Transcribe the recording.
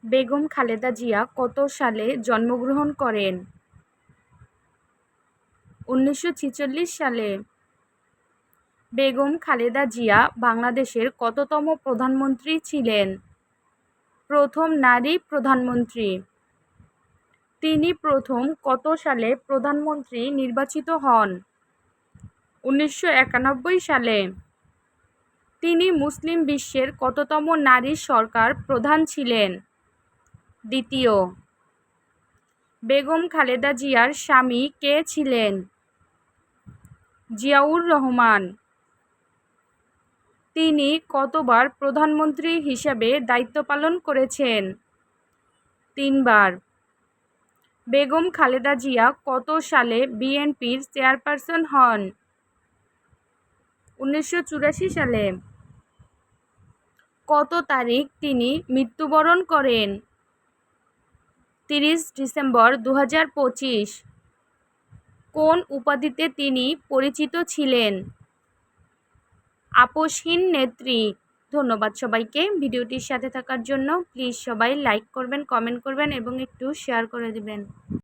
বেগম খালেদা জিয়া কত সালে জন্মগ্রহণ করেন? 1946 সালে। বেগম খালেদা জিয়া বাংলাদেশের কততম প্রধানমন্ত্রী ছিলেন? প্রথম নারী প্রধানমন্ত্রী। তিনি প্রথম কত সালে প্রধানমন্ত্রী নির্বাচিত হন? 1991 সালে। তিনি মুসলিম বিশ্বের কততম নারী সরকার প্রধান ছিলেন? দ্বিতীয়। বেগম খালেদা জিয়ার স্বামী কে ছিলেন? জিয়াউর রহমান। তিনি কতবার প্রধানমন্ত্রী হিসেবে দায়িত্ব পালন করেছেন? 3 বার। বেগম খালেদা জিয়া কত সালে বিএনপির চেয়ারপারসন হন? 1984 সালে। কত তারিখ তিনি মৃত্যুবরণ করেন? 30 ডিসেম্বর 2025। কোন উপাধিতে তিনি পরিচিত ছিলেন? আপোসহীন নেত্রী। ধন্যবাদ সবাইকে ভিডিওটির সাথে থাকার জন্য। প্লিজ সবাই লাইক করবেন, কমেন্ট করবেন এবং একটু শেয়ার করে দিবেন।